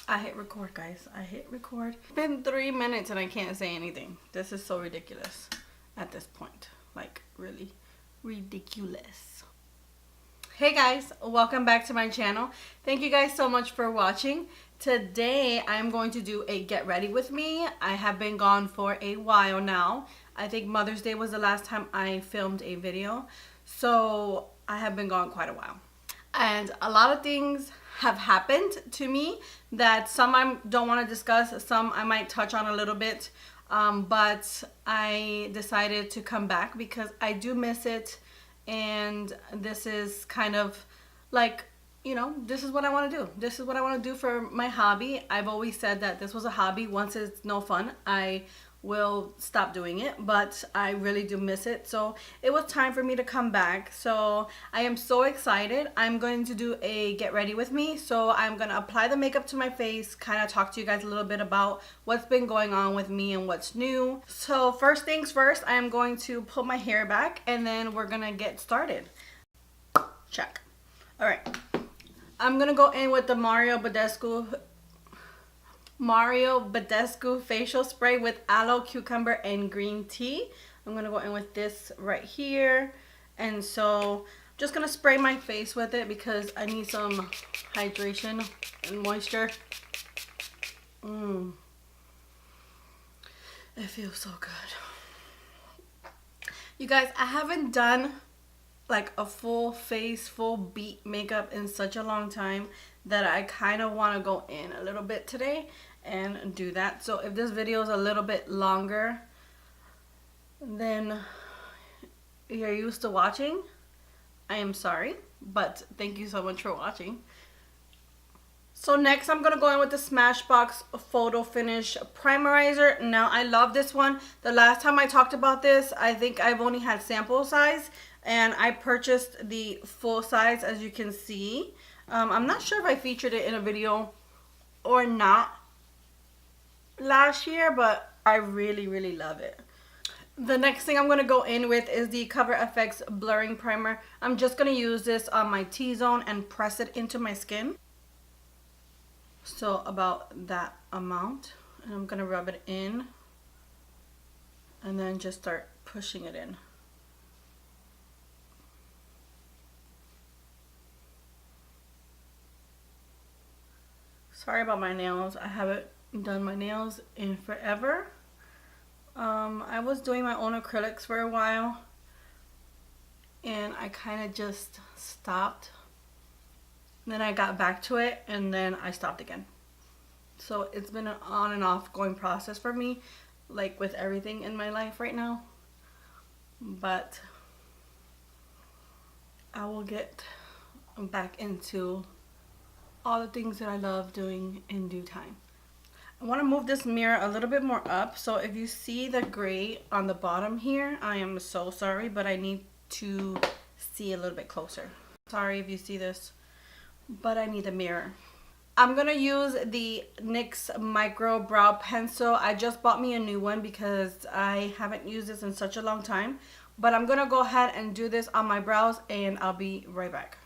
I hit record, guys. I hit record. It's been 3 minutes and I can't say anything. This is so ridiculous at this point. Like, really ridiculous. Hey guys, welcome back to my channel. Thank you guys so much for watching. Today I'm going to do a get ready with me. I have been gone for a while now. I think Mother's Day was the last time I filmed a video. So I have been gone quite a while. And a lot of things have happened to me that some I don't want to discuss, some I might touch on a little bit. But I decided to come back because I do miss it. And this is kind of like, you know, this is what I want to do. This is what I want to do for my hobby. I've always said that this was a hobby. Once it's no fun, I will stop doing it, but I really do miss it. So it was time for me to come back. So I am so excited. I'm going to do a get ready with me. So I'm going to apply the makeup to my face, kind of talk to you guys a little bit about what's been going on with me and what's new. So first things first, I am going to pull my hair back and then we're going to get started. Check. All right. I'm going to go in with the Mario Badescu facial spray with aloe, cucumber, and green tea. I'm going to go in with this right here. And so I'm just going to spray my face with it because I need some hydration and moisture. It feels so good. You guys, I haven't done like a full face, full beat makeup in such a long time that I kind of want to go in a little bit today and do that. So if this video is a little bit longer than you're used to watching, I am sorry, but thank you so much for watching. So next I'm going to go in with the Smashbox Photo Finish Primerizer. Now I love this one. The last time I talked about this, I think I've only had sample size and I purchased the full size, as you can see. I'm not sure if I featured it in a video or not last year, but I really love it. The next thing I'm going to go in with is the Cover FX Blurring Primer. I'm just going to use this on my T-zone and press it into my skin. So about that amount. And I'm going to rub it in and then just start pushing it in. Sorry about my nails. I haven't done my nails in forever. I was doing my own acrylics for a while and I kind of just stopped. Then I got back to it and then I stopped again. So it's been an on and off going process for me, like with everything in my life right now. But I will get back into all the things that I love doing in due time. I want to move this mirror a little bit more up. So if you see the gray on the bottom here, I am so sorry, but I need to see a little bit closer. Sorry if you see this, but I need a mirror. I'm going to use the NYX Micro Brow Pencil. I just bought me a new one because I haven't used this in such a long time. But I'm going to go ahead and do this on my brows and I'll be right back.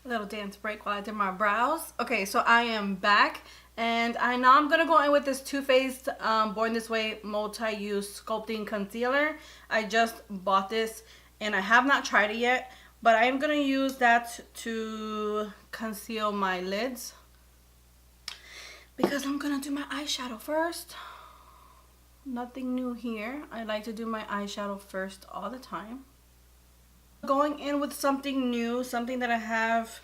Little dance break while I did my brows. Okay, so I am back and now I'm gonna go in with this Too Faced Born This Way multi-use sculpting concealer. I just bought this and I have not tried it yet, but I am gonna use that to conceal my lids because I'm gonna do my eyeshadow first. Nothing new here. I like to do my eyeshadow first all the time. Going in with something new, something that I have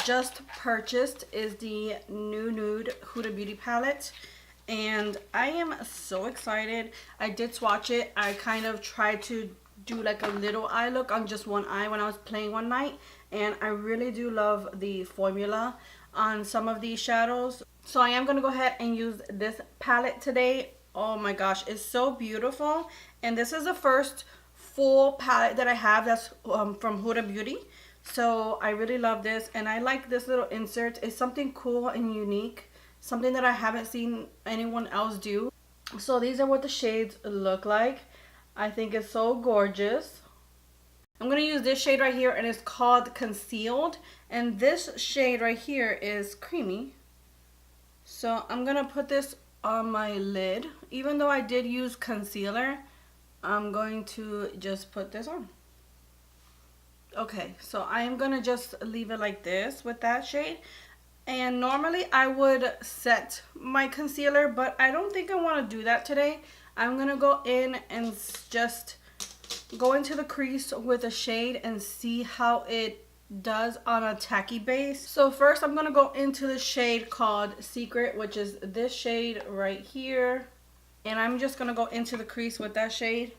just purchased is the new Nude Huda Beauty palette. And I am so excited. I did swatch it. I kind of tried to do like a little eye look on just one eye when I was playing one night. And I really do love the formula on some of these shadows. So I am going to go ahead and use this palette today. Oh my gosh, it's so beautiful. And this is the first full palette that I have that's from Huda Beauty. So I really love this and I like this little insert. It's something cool and unique something that I haven't seen anyone else do. So these are what the shades look like. I think it's so gorgeous. I'm going to use this shade right here, and it's called Concealed. And this shade right here is Creamy. So I'm going to put this on my lid. Even though I did use concealer, I'm going to just put this on. Okay, so I am going to just leave it like this with that shade. And normally I would set my concealer, but I don't think I want to do that today. I'm going to go in and just go into the crease with a shade and see how it does on a tacky base. So first I'm going to go into the shade called Secret, which is this shade right here. And I'm just going to go into the crease with that shade.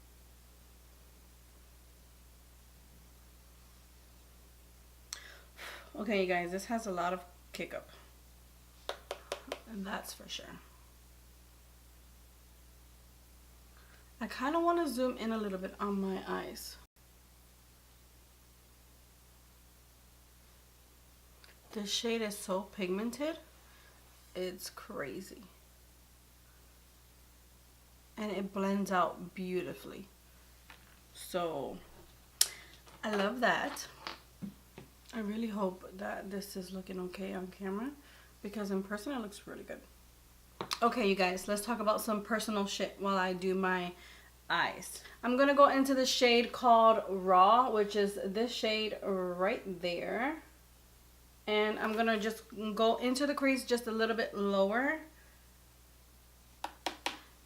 Okay, you guys, this has a lot of kick up. And that's for sure. I kind of want to zoom in a little bit on my eyes. This shade is so pigmented. It's crazy. And it blends out beautifully. So, I love that. I really hope that this is looking okay on camera, because in person it looks really good. Okay, you guys, let's talk about some personal shit while I do my eyes. I'm gonna go into the shade called Raw, which is this shade right there. And I'm gonna just go into the crease just a little bit lower.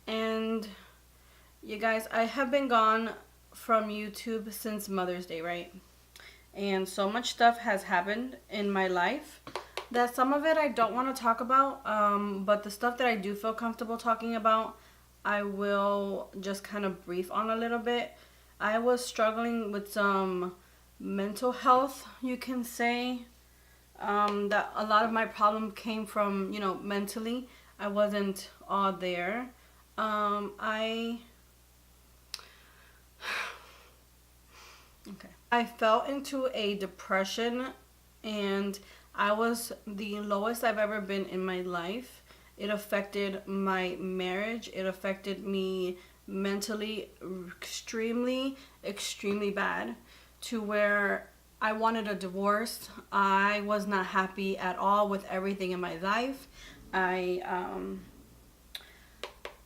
And you guys, I have been gone from YouTube since Mother's Day, right? And so much stuff has happened in my life that some of it I don't want to talk about, but the stuff that I do feel comfortable talking about, I will just kind of brief on a little bit. I was struggling with some mental health, you can say, that a lot of my problem came from, you know, mentally. I wasn't all there. Okay. I fell into a depression, and I was the lowest I've ever been in my life. It affected my marriage. It affected me mentally extremely, extremely bad, to where I wanted a divorce. I was not happy at all with everything in my life. And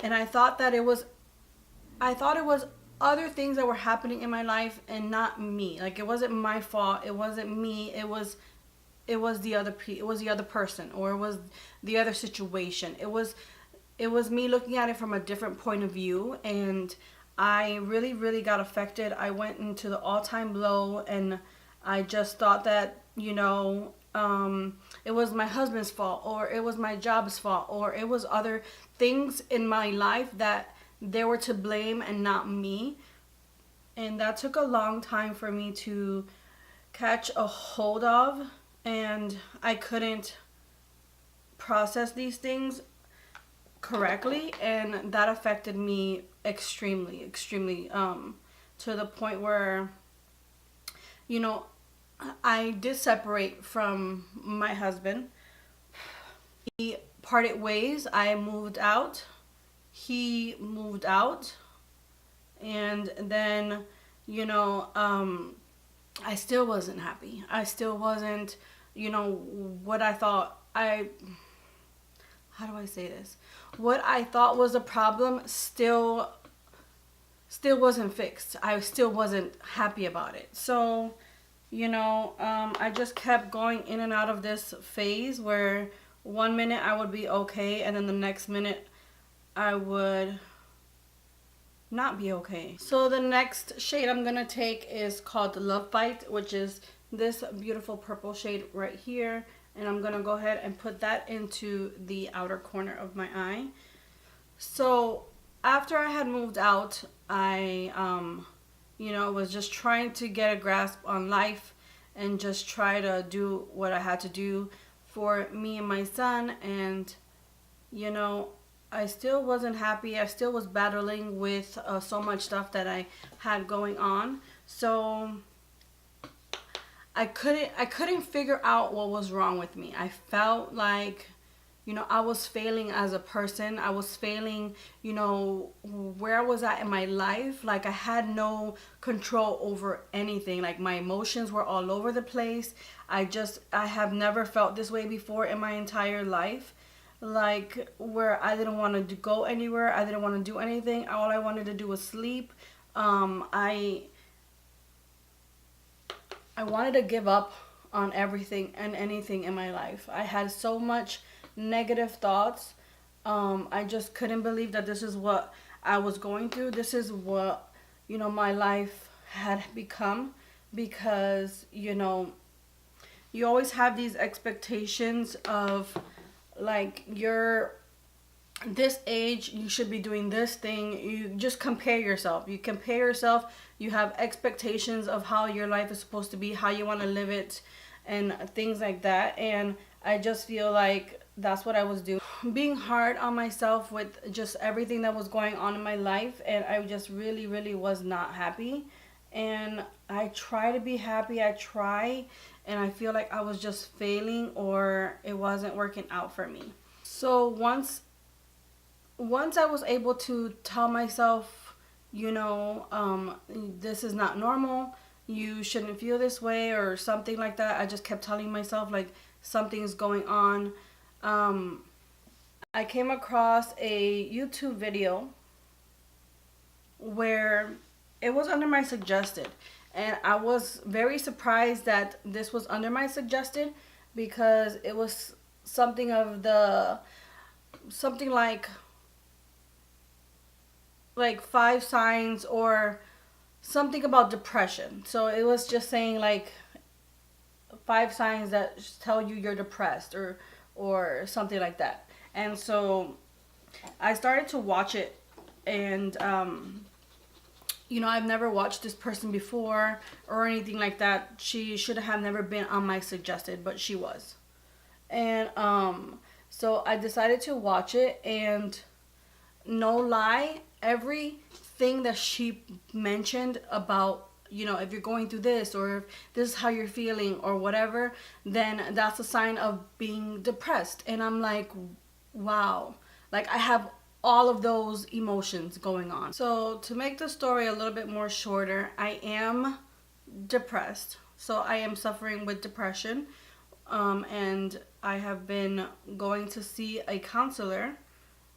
I thought that it was other things that were happening in my life and not me. Like, it wasn't my fault. It wasn't me. It was the other person, or it was the other situation. It was me looking at it from a different point of view, and I really, really got affected. I went into the all-time low, and I just thought that, you know, it was my husband's fault, or it was my job's fault, or it was other things in my life that they were to blame and not me. And that took a long time for me to catch a hold of, and I couldn't process these things correctly, and that affected me extremely, extremely, to the point where, you know, I did separate from my husband. We parted ways. I moved out. He moved out. And then, you know, I still wasn't happy. I still wasn't, you know, what I thought how do I say this? What I thought was a problem still wasn't fixed. I still wasn't happy about it. So, you know, I just kept going in and out of this phase where one minute I would be okay, and then the next minute I would not be okay. So the next shade I'm gonna take is called Love Fight, which is this beautiful purple shade right here. And I'm gonna go ahead and put that into the outer corner of my eye. So after I had moved out, I you know, was just trying to get a grasp on life and just try to do what I had to do for me and my son. And, you know, I still wasn't happy. I still was battling with so much stuff that I had going on. So I couldn't figure out what was wrong with me. I felt like, You know, I was failing as a person. I was failing, you know, where I was at in my life. Like, I had no control over anything. Like, my emotions were all over the place. I have never felt this way before in my entire life. Like, where I didn't want to go anywhere. I didn't want to do anything. All I wanted to do was sleep. I wanted to give up on everything and anything in my life. I had so much negative thoughts. I just couldn't believe that this is what I was going through. This is what, you know, my life had become, because, you know, you always have these expectations of, like, you're this age, you should be doing this thing. You just compare yourself. You have expectations of how your life is supposed to be, how you want to live it, and things like that. And I just feel like that's what I was doing, being hard on myself with just everything that was going on in my life. And I just really, really was not happy. And I try to be happy. I try, and I feel like I was just failing, or it wasn't working out for me. So once I was able to tell myself, you know, this is not normal, you shouldn't feel this way, or something like that. I just kept telling myself, like, something's going on. I came across a YouTube video where it was under my suggested. And I was very surprised that this was under my suggested, because it was something like 5 signs, or something about depression. So it was just saying, like, 5 signs that tell you you're depressed, or something like that. And so I started to watch it, and you know, I've never watched this person before or anything like that. She should have never been on my suggested, but she was. And so I decided to watch it, and no lie, everything that she mentioned about, you know, if you're going through this, or if this is how you're feeling, or whatever, then that's a sign of being depressed. And I'm like, wow, like, I have all of those emotions going on. So to make the story a little bit more shorter, I am depressed. So I am suffering with depression, and I have been going to see a counselor,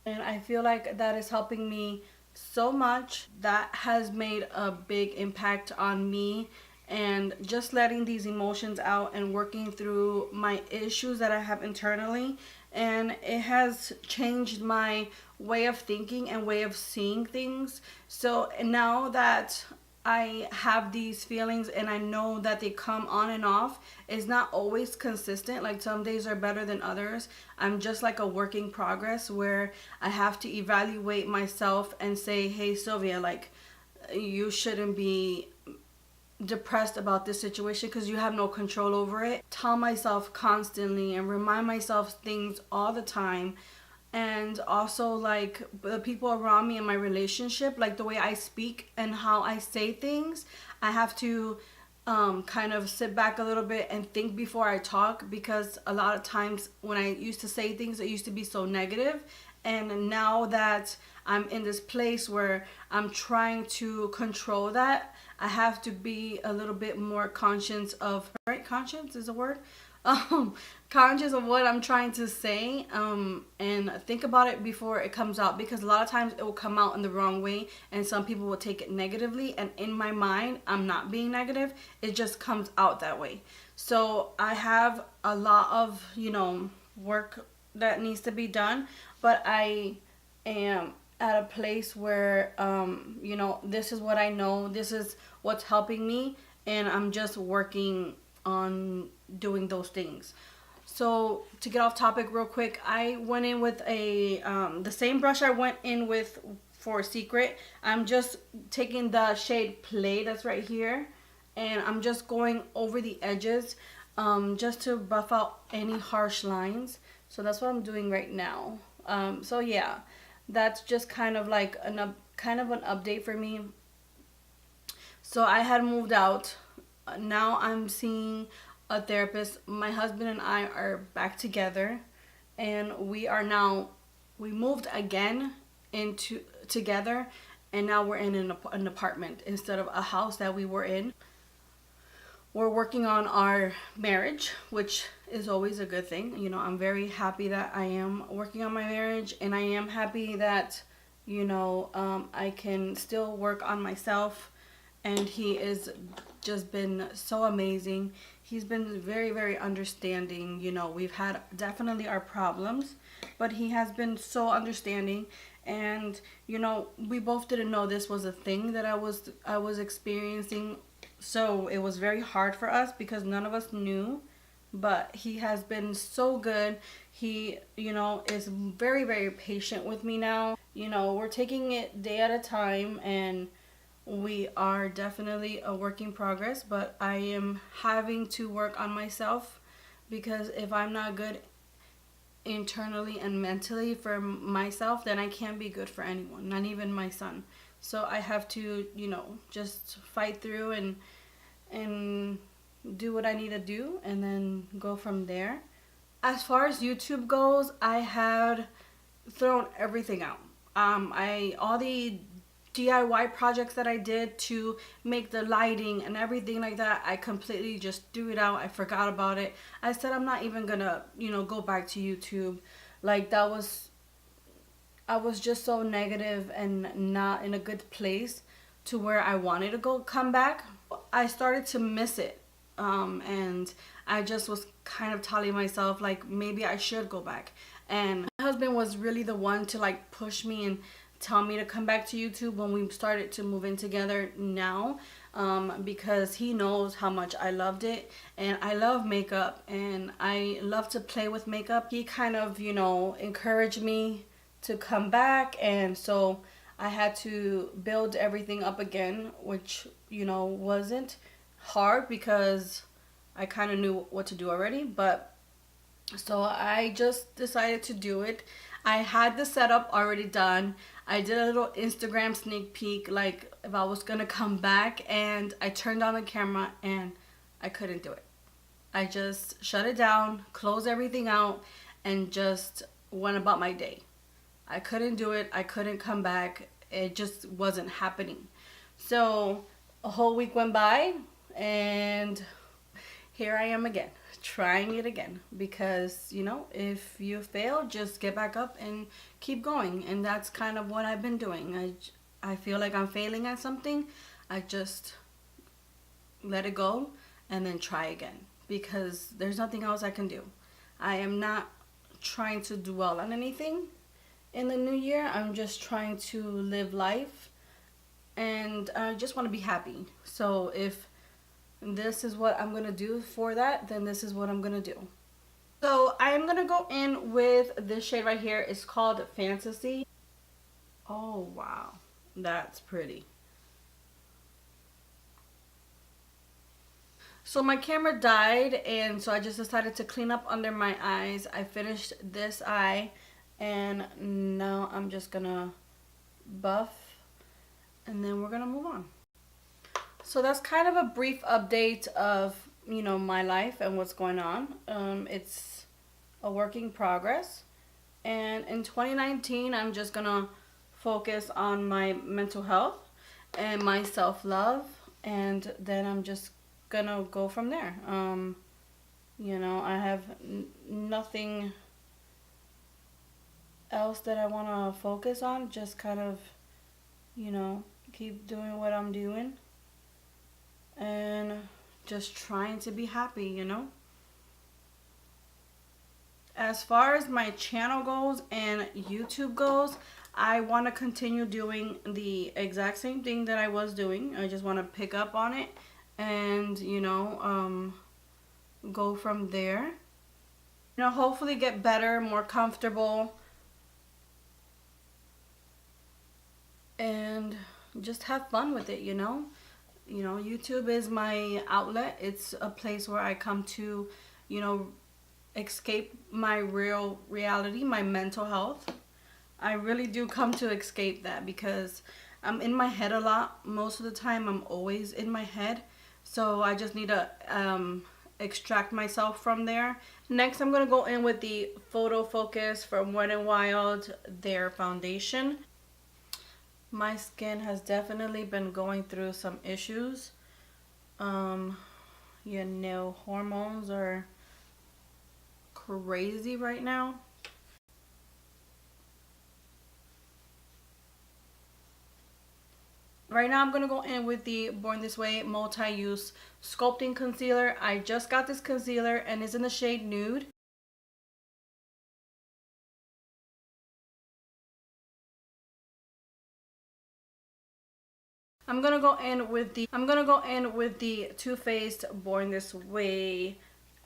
and I feel like that is helping me so much. That has made a big impact on me, and just letting these emotions out and working through my issues that I have internally. And it has changed my way of thinking and way of seeing things. So now that I have these feelings, and I know that they come on and off, it's not always consistent. Like, some days are better than others. I'm just like a work in progress, where I have to evaluate myself and say, hey, Sylvia, like, you shouldn't be depressed about this situation, because you have no control over it. Tell myself constantly and remind myself things all the time. And also, like, the people around me in my relationship, like, the way I speak and how I say things, I have to kind of sit back a little bit and think before I talk, because a lot of times when I used to say things, it used to be so negative. And now that I'm in this place where I'm trying to control that, I have to be a little bit more conscious of, right? Conscious is a word? Conscious of what I'm trying to say, and think about it before it comes out, because a lot of times it will come out in the wrong way, and some people will take it negatively. And in my mind, I'm not being negative, it just comes out that way. So I have a lot of, you know, work that needs to be done, but I am at a place where, you know, this is what I know, this is what's helping me, and I'm just working on doing those things. So to get off topic real quick, I went in with a the same brush I went in with for Secret. I'm just taking the shade Play that's right here, and I'm just going over the edges, just to buff out any harsh lines. So that's what I'm doing right now. So yeah, that's just kind of like an update for me. So I had moved out. Now I'm seeing a therapist. My husband and I are back together, and we moved again into together, and now we're in an apartment instead of a house that we were in. We're working on our marriage, which is always a good thing. You know, I'm very happy that I am working on my marriage, and I am happy that, you know, I can still work on myself. And he is just been so amazing. He's been very, very understanding. You know, we've had definitely our problems, but he has been so understanding. And you know, we both didn't know this was a thing that I was experiencing, so it was very hard for us because none of us knew. But he has been so good. He, you know, is very, very patient with me now. You know, we're taking it day at a time, and we are definitely a work in progress, but I am having to work on myself, because if I'm not good internally and mentally for myself, then I can't be good for anyone, not even my son. So I have to, you know, just fight through and do what I need to do, and then go from there. As far as YouTube goes, I had thrown everything out. I all the DIY projects that I did to make the lighting and everything like that, I completely just threw it out. I forgot about it. I said I'm not even gonna, you know, go back to YouTube. Like, that was, I was just so negative and not in a good place to where I wanted to go come back. I started to miss it. And I just was kind of telling myself like maybe I should go back. And my husband was really the one to like push me and tell me to come back to YouTube when we started to move in together now, because he knows how much I loved it, and I love makeup and I love to play with makeup. He kind of, you know, encouraged me to come back, and so I had to build everything up again, which, you know, wasn't hard because I kind of knew what to do already. But so I just decided to do it. I had the setup already done. I did a little Instagram sneak peek, like if I was gonna come back, and I turned on the camera and I couldn't do it. I just shut it down, closed everything out, and just went about my day. I couldn't do it. I couldn't come back. It just wasn't happening. So a whole week went by, and here I am again, trying it again, because, you know, if you fail, just get back up and keep going. And that's kind of what I've been doing. I feel like I'm failing at something, I just let it go and then try again, because there's nothing else I can do. I am not trying to dwell on anything in the new year. I'm just trying to live life, and I just want to be happy. So if this is what I'm going to do for that, then this is what I'm going to do. So I'm going to go in with this shade right here. It's called Fantasy. Oh, wow. That's pretty. So my camera died, and so I just decided to clean up under my eyes. I finished this eye, and now I'm just going to buff, and then we're going to move on. So that's kind of a brief update of, you know, my life and what's going on. It's a work in progress. And in 2019, I'm just going to focus on my mental health and my self-love. And then I'm just going to go from there. You know, I have nothing else that I want to focus on. Just kind of, you know, keep doing what I'm doing. And just trying to be happy, you know. As far as my channel goes and YouTube goes, I want to continue doing the exact same thing that I was doing. I just want to pick up on it and, you know, go from there. You know, hopefully get better, more comfortable, and just have fun with it, you know. You know, YouTube is my outlet. It's a place where I come to, you know, escape my real reality, my mental health. I really do come to escape that, because I'm in my head a lot. Most of the time, I'm always in my head. So I just need to extract myself from there. Next, I'm going to go in with the Photo Focus from Wet n Wild, their foundation. My skin has definitely been going through some issues. You know, hormones are crazy right now. Right now I'm going to go in with the Born This Way Multi-Use Sculpting Concealer. I just got this concealer and it's in the shade Nude. I'm going to go in with the Too Faced Born This Way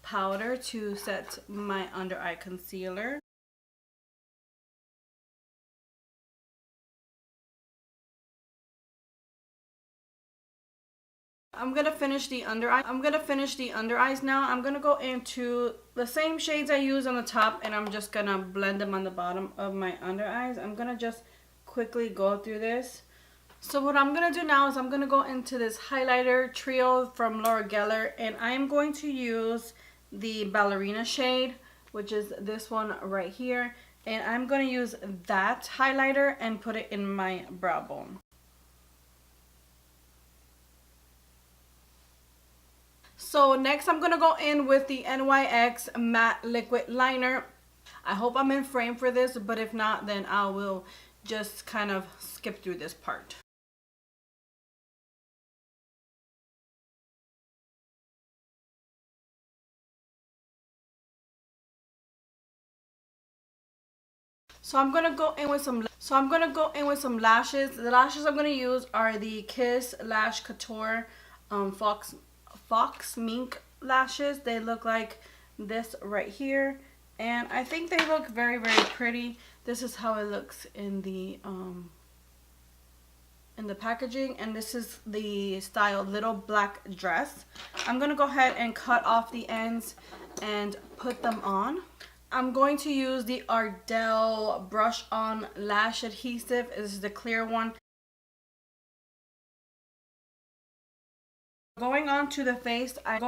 powder to set my under eye concealer. I'm gonna finish the under eye. I'm gonna finish the under eyes now. I'm gonna go into the same shades I use on the top, and I'm just gonna blend them on the bottom of my under eyes. I'm gonna just quickly go through this. So what I'm gonna do now is I'm gonna go into this highlighter trio from Laura Geller, and I am going to use the Ballerina shade, which is this one right here, and I'm gonna use that highlighter and put it in my brow bone. So next I'm going to go in with the NYX Matte Liquid Liner. I hope I'm in frame for this, but if not, then I will just kind of skip through this part. So I'm going to go in with some lashes. The lashes I'm going to use are the Kiss Lash Couture Fox Mink lashes. They look like this right here, and I think they look very, very pretty. This is how it looks in the packaging, and this is the style Little Black Dress. I'm gonna go ahead and cut off the ends and put them on. I'm going to use the Ardell Brush On Lash Adhesive. This is the clear one. Going on to the face, I'm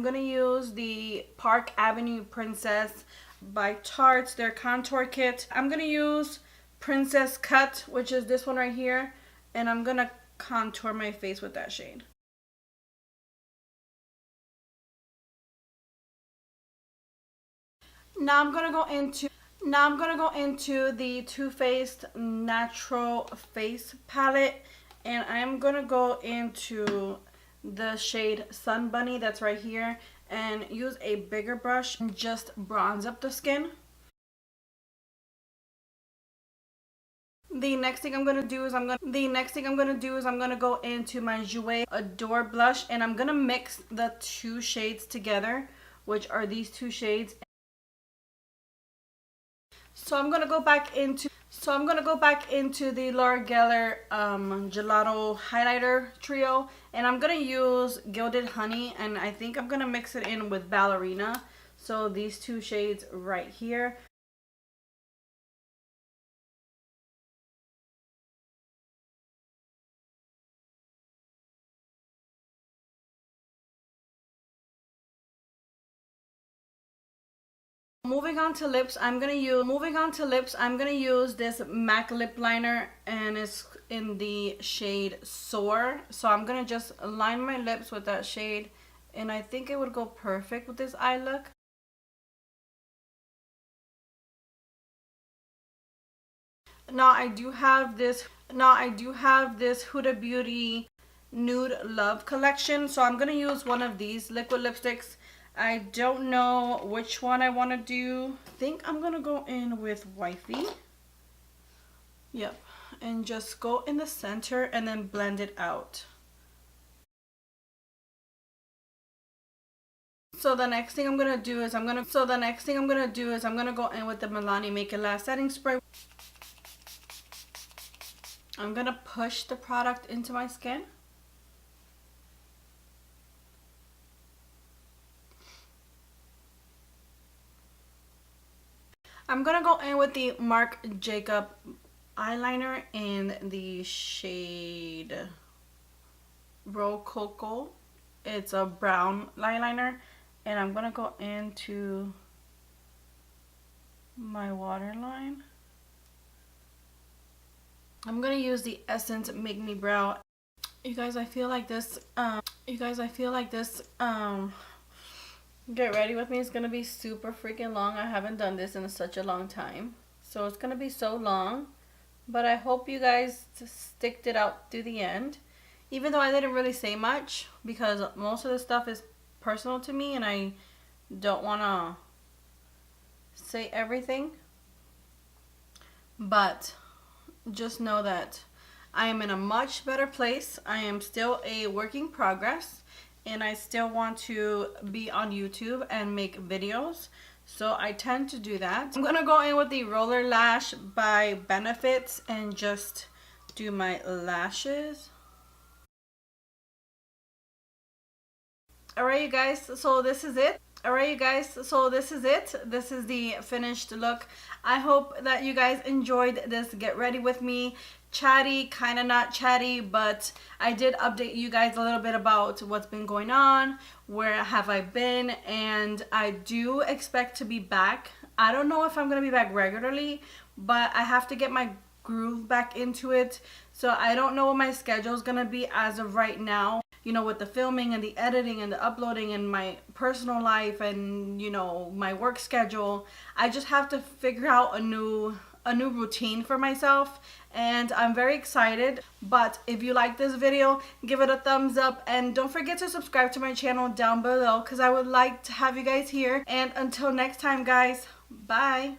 going to use the Park Avenue Princess by Tarte, their contour kit. I'm going to use Princess Cut, which is this one right here, and I'm going to contour my face with that shade. Now I'm going to go into the Too Faced Natural Face Palette. And I'm going to go into the shade Sun Bunny that's right here and use a bigger brush and just bronze up the skin. The next thing I'm going to do is I'm going to go into my Jouer Adore blush, and I'm going to mix the two shades together, which are these two shades. So I'm going to go back into the Laura Geller Gelato Highlighter Trio, and I'm going to use Gilded Honey, and I think I'm going to mix it in with Ballerina. So these two shades right here. Moving on to lips, I'm gonna use this MAC lip liner, and it's in the shade Soar. So I'm gonna just line my lips with that shade, and I think it would go perfect with this eye look. Now I do have this Huda Beauty Nude Love collection, so I'm gonna use one of these liquid lipsticks. I don't know which one I want to do. I think I'm gonna go in with Wifey. Yep, and just go in the center and then blend it out. So the next thing I'm gonna do is I'm gonna go in with the Milani Make It Last setting spray. I'm gonna push the product into my skin. I'm gonna go in with the Marc Jacob eyeliner in the shade Rococo. It's a brown eyeliner, and I'm gonna go into my waterline. I'm gonna use the Essence Make Me Brow. You guys, I feel like this get ready with me is gonna be super freaking long. I haven't done this in such a long time, so it's gonna be so long, but I hope you guys sticked it out through the end, even though I didn't really say much because most of the stuff is personal to me and I don't want to say everything. But just know that I am in a much better place. I am still a work in progress, and I still want to be on YouTube and make videos. So I tend to do that. I'm gonna go in with the Roller Lash by Benefits and just do my lashes. Alright, you guys, so this is it. This is the finished look. I hope that you guys enjoyed this Get Ready With Me. Chatty, kind of not chatty, but I did update you guys a little bit about what's been going on, where have I been, and I do expect to be back. I don't know if I'm going to be back regularly, but I have to get my groove back into it. So I don't know what my schedule is going to be as of right now. You know, with the filming and the editing and the uploading and my personal life and, you know, my work schedule, I just have to figure out a new routine for myself, and I'm very excited. But if you like this video, give it a thumbs up and don't forget to subscribe to my channel down below because I would like to have you guys here. And until next time, guys, bye.